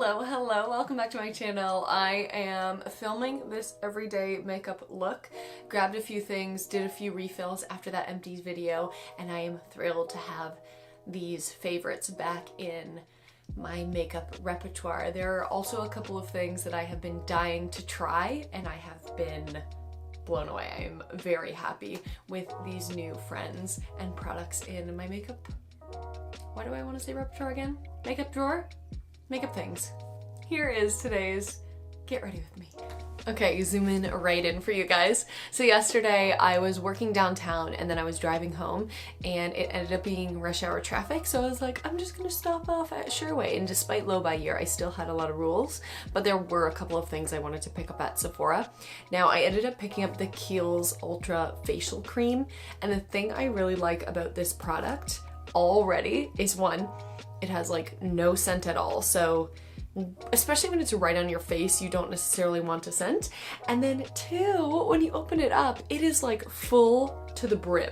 Hello, welcome back to my channel. I am filming this everyday makeup look. Grabbed a few things, did a few refills after that empties video, and I am thrilled to have these favorites back in my makeup repertoire. There are also a couple of things that I have been dying to try, and I have been blown away. I am very happy with these new friends and products in my makeup. Why do I want to say repertoire again? Makeup drawer? Makeup things. Here is today's Get Ready With Me. Okay, zoom in right in for you guys. So yesterday I was working downtown and then I was driving home and it ended up being rush hour traffic. So I was like, I'm just gonna stop off at Sherway. And despite low by year, I still had a lot of rules, but there were a couple of things I wanted to pick up at Sephora. Now I ended up picking up the Kiehl's Ultra Facial Cream. And the thing I really like about this product already is one, it has like no scent at all. So especially when it's right on your face, you don't necessarily want a scent. And then two, when you open it up, it is like full to the brim.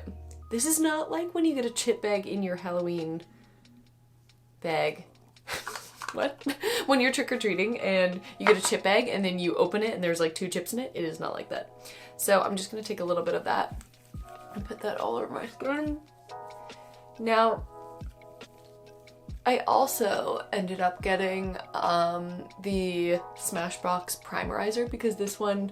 This is not like when you get a chip bag in your Halloween bag. What? When you're trick-or-treating and you get a chip bag and then you open it and there's like 2 chips in it. It is not like that. So I'm just gonna take a little bit of that and put that all over my skin. Now, I also ended up getting the Smashbox Primerizer because this one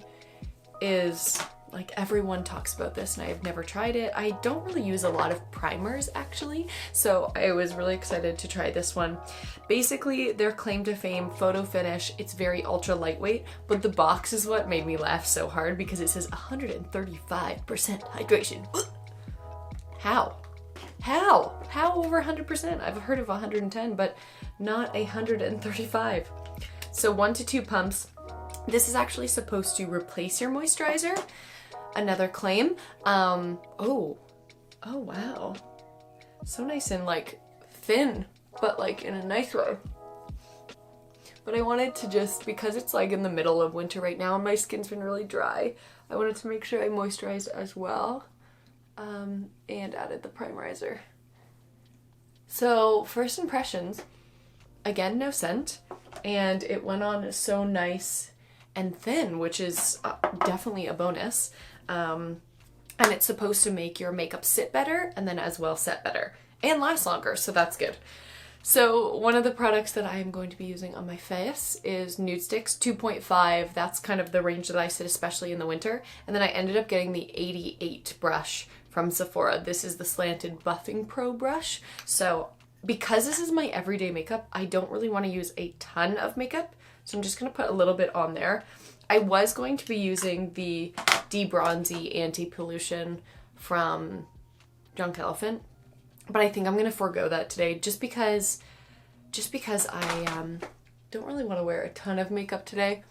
is, like, everyone talks about this and I have never tried it. I don't really use a lot of primers actually, so I was really excited to try this one. Basically, their claim to fame photo finish, it's very ultra lightweight, but the box is what made me laugh so hard because it says 135% hydration. How? How over 100%? I've heard of 110, but not 135. So 1 to 2 pumps. This is actually supposed to replace your moisturizer. Another claim. Oh wow. So nice and like thin, but like in a nice way. But I wanted to just, because it's like in the middle of winter right now and my skin's been really dry, I wanted to make sure I moisturized as well. And added the primerizer. So first impressions, again, no scent, and it went on so nice and thin, which is definitely a bonus. And it's supposed to make your makeup sit better and then as well set better and last longer, so that's good. So one of the products that I am going to be using on my face is Nude Sticks 2.5. That's kind of the range that I sit, especially in the winter. And then I ended up getting the 88 brush from Sephora. This is the Slanted Buffing Pro brush. So because this is my everyday makeup, I don't really want to use a ton of makeup. So I'm just going to put a little bit on there. I was going to be using the De-Bronzy Anti-Pollution from Junk Elephant, but I think I'm going to forego that today just because I don't really want to wear a ton of makeup today,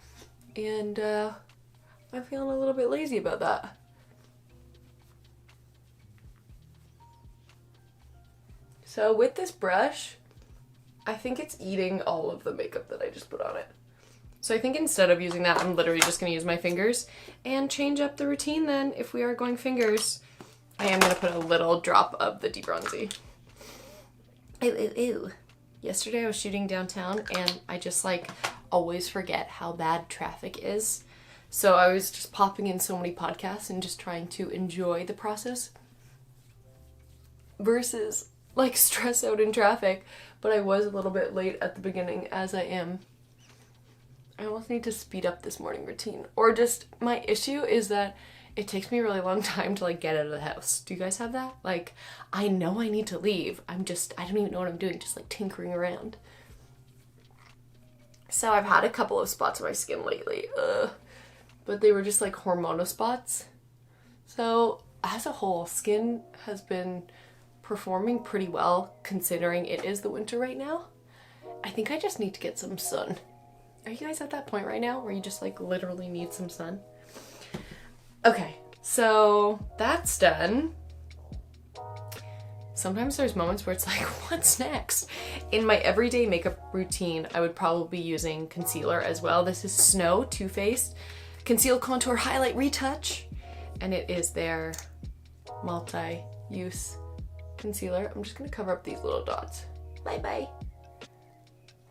and I'm feeling a little bit lazy about that. So with this brush, I think it's eating all of the makeup that I just put on it. So I think instead of using that, I'm literally just going to use my fingers and change up the routine then. If we are going fingers, I am going to put a little drop of the De-Bronzy. Ew. Yesterday I was shooting downtown and I just like always forget how bad traffic is. So I was just popping in so many podcasts and just trying to enjoy the process versus like stress out in traffic. But I was a little bit late at the beginning, as I am. I almost need to speed up this morning routine. Or just, my issue is that it takes me a really long time to like get out of the house. Do you guys have that? Like, I know I need to leave. I don't even know what I'm doing, just like tinkering around. So I've had a couple of spots on my skin lately, but they were just like hormonal spots. So as a whole, skin has been performing pretty well considering it is the winter right now. I think I just need to get some sun. Are you guys at that point right now where you just like literally need some sun? Okay, so that's done. Sometimes there's moments where it's like, what's next? In my everyday makeup routine, I would probably be using concealer as well. This is Snow Too Faced Conceal Contour Highlight Retouch, and it is their multi-use concealer. I'm just gonna cover up these little dots. Bye bye.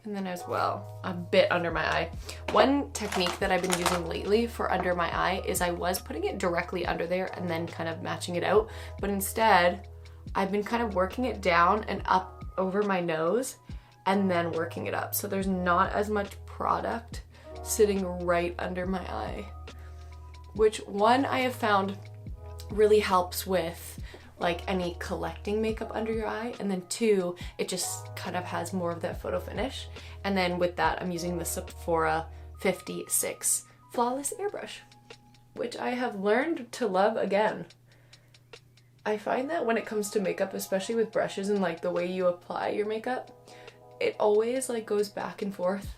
And then as well, a bit under my eye. One technique that I've been using lately for under my eye is I was putting it directly under there and then kind of matching it out. But instead, I've been kind of working it down and up over my nose and then working it up. So there's not as much product sitting right under my eye. Which one I have found really helps with like any collecting makeup under your eye, and then two, it just kind of has more of that photo finish. And then with that, I'm using the Sephora 56 Flawless Airbrush, which I have learned to love again. I find that when it comes to makeup, especially with brushes and like the way you apply your makeup, it always like goes back and forth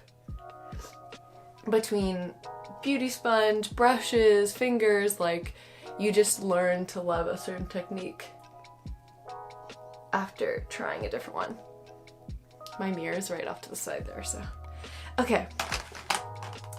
between beauty sponge, brushes, fingers. Like you just learn to love a certain technique after trying a different one. My mirror is right off to the side there, so. Okay,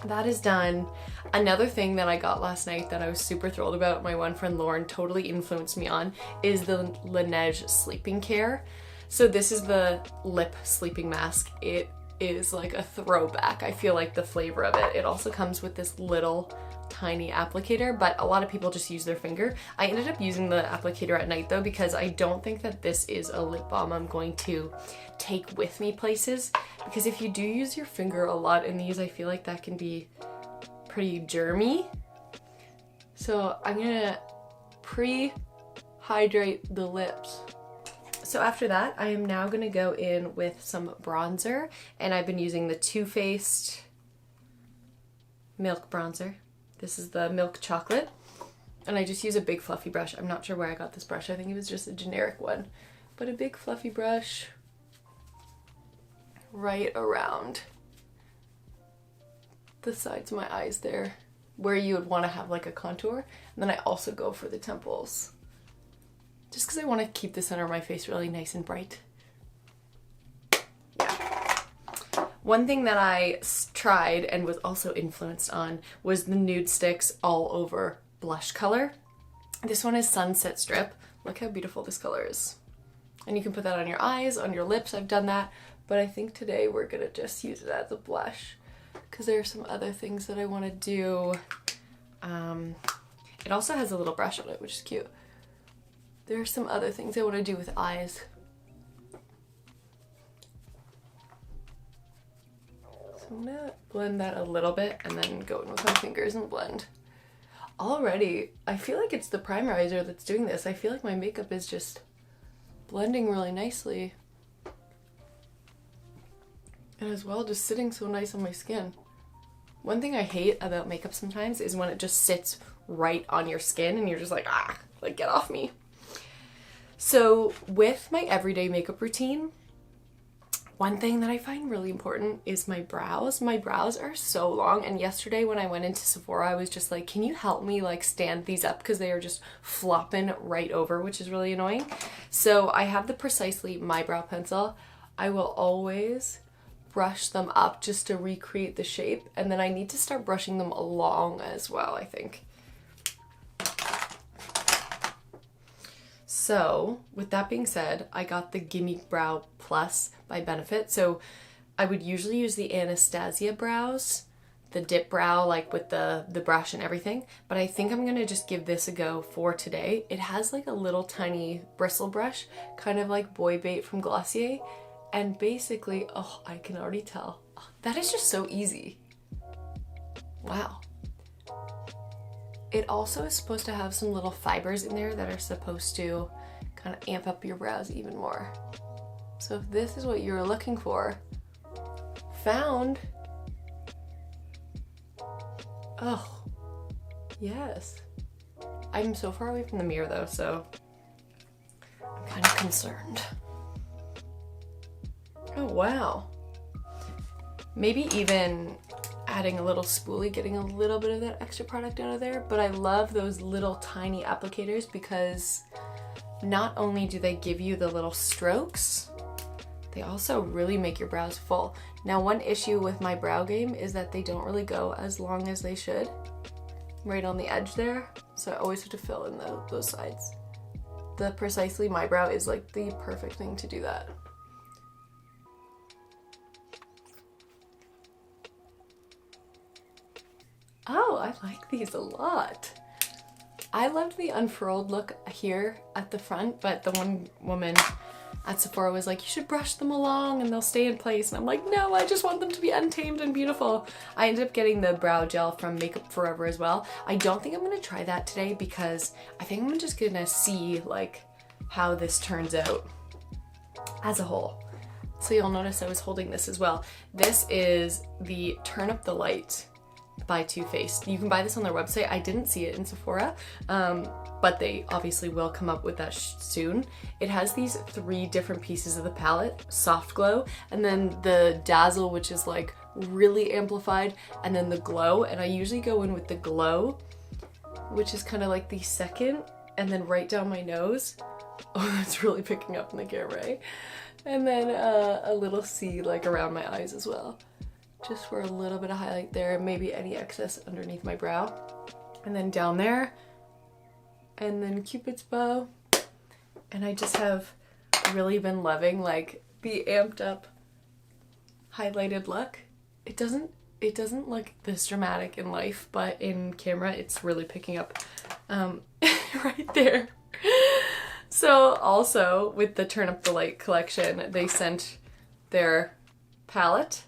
that is done. Another thing that I got last night that I was super thrilled about, my one friend Lauren totally influenced me on, is the Laneige Sleeping Care. So this is the lip sleeping mask. It is like a throwback. I feel like the flavor of it. It also comes with this little tiny applicator, but a lot of people just use their finger. I ended up using the applicator at night though, because I don't think that this is a lip balm I'm going to take with me places, because if you do use your finger a lot in these, I feel like that can be pretty germy. So I'm gonna pre-hydrate the lips. So after that, I am now gonna go in with some bronzer, and I've been using the Too Faced Milk Bronzer. This is the Milk Chocolate, and I just use a big fluffy brush. I'm not sure where I got this brush. I think it was just a generic one, but a big fluffy brush right around the sides of my eyes there, where you would want to have like a contour. And then I also go for the temples, just because I want to keep the center of my face really nice and bright. One thing that I tried and was also influenced on was the Nude Sticks All Over blush color. This one is Sunset Strip. Look how beautiful this color is. And you can put that on your eyes, on your lips. I've done that, but I think today we're gonna just use it as a blush because there are some other things that I want to do. It also has a little brush on it, which is cute. There are some other things I want to do with eyes. I'm gonna blend that a little bit and then go in with my fingers and blend. Already, I feel like it's the primerizer that's doing this. I feel like my makeup is just blending really nicely. And as well, just sitting so nice on my skin. One thing I hate about makeup sometimes is when it just sits right on your skin and you're just like, ah, like get off me. So with my everyday makeup routine, one thing that I find really important is my brows. My brows are so long, and yesterday when I went into Sephora, I was just like, can you help me like stand these up, because they are just flopping right over, which is really annoying. So I have the Precisely My Brow Pencil. I will always brush them up just to recreate the shape, and then I need to start brushing them along as well, I think. So with that being said, I got the Gimme Brow Plus by Benefit. So I would usually use the Anastasia brows, the dip brow, like with the brush and everything. But I think I'm going to just give this a go for today. It has like a little tiny bristle brush, kind of like Boy Bait from Glossier. And basically, oh, I can already tell. Oh, that is just so easy. Wow. It also is supposed to have some little fibers in there that are supposed to kind of amp up your brows even more. So if this is what you're looking for, found. Oh, yes. I'm so far away from the mirror though, so I'm kind of concerned. Oh, wow. Maybe even adding a little spoolie, getting a little bit of that extra product out of there. But I love those little tiny applicators because not only do they give you the little strokes, they also really make your brows full. Now, one issue with my brow game is that they don't really go as long as they should, right on the edge there. So I always have to fill in those sides. The Precisely My Brow is like the perfect thing to do that. Oh, I like these a lot. I loved the unfurled look here at the front, but the one woman at Sephora was like, you should brush them along and they'll stay in place. And I'm like, no, I just want them to be untamed and beautiful. I ended up getting the brow gel from Makeup Forever as well. I don't think I'm gonna try that today because I think I'm just gonna see like how this turns out as a whole. So you'll notice I was holding this as well. This is the Turn Up the Light by Too Faced. You can buy this on their website. I didn't see it in Sephora, but they obviously will come up with that soon. It has these 3 different pieces of the palette: Soft Glow, and then the Dazzle, which is like really amplified, and then the Glow. And I usually go in with the Glow, which is kind of like the second, and then right down my nose. Oh, that's really picking up in the camera, eh? And then a little C like around my eyes as well, just for a little bit of highlight there, maybe any excess underneath my brow. And then down there, and then Cupid's bow. And I just have really been loving like the amped up highlighted look. It doesn't look this dramatic in life, but in camera it's really picking up right there. So also with the Turn Up the Light collection, they sent their palette.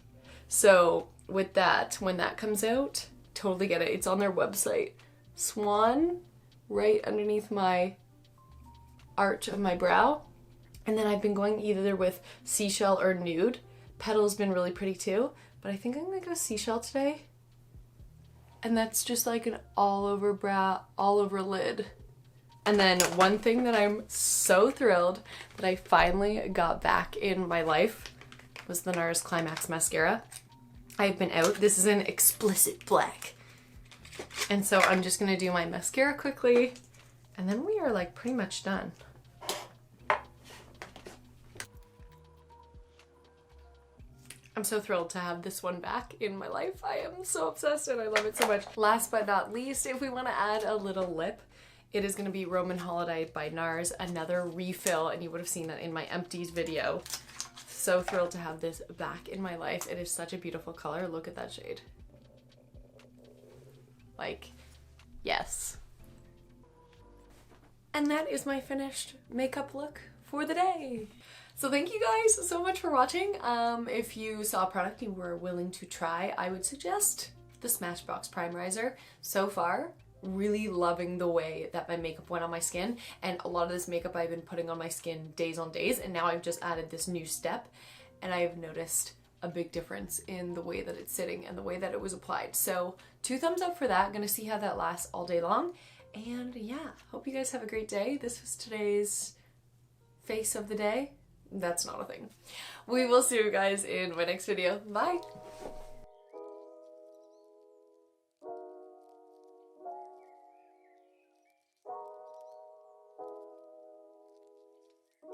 So with that, when that comes out, totally get it. It's on their website. Swan right underneath my arch of my brow. And then I've been going either with Seashell or Nude. Petal's been really pretty too, but I think I'm gonna go Seashell today. And that's just like an all over brow, all over lid. And then one thing that I'm so thrilled that I finally got back in my life was the NARS Climax mascara. I've been out. This is an explicit black. And so I'm just gonna do my mascara quickly, and then we are like pretty much done. I'm so thrilled to have this one back in my life. I am so obsessed and I love it so much. Last but not least, if we want to add a little lip, it is going to be Roman Holiday by NARS, another refill, and you would have seen that in my empties video. So thrilled to have this back in my life. It is such a beautiful color. Look at that shade. Like, yes. And that is my finished makeup look for the day. So thank you guys so much for watching. If you saw a product you were willing to try, I would suggest the Smashbox Primerizer. So far, really loving the way that my makeup went on my skin, and a lot of this makeup I've been putting on my skin days on days, and now I've just added this new step and I've noticed a big difference in the way that it's sitting and the way that it was applied. So 2 thumbs up for that. Gonna see how that lasts all day long. And yeah, hope you guys have a great day. This was today's face of the day. That's not a thing. We will see you guys in my next video. Bye!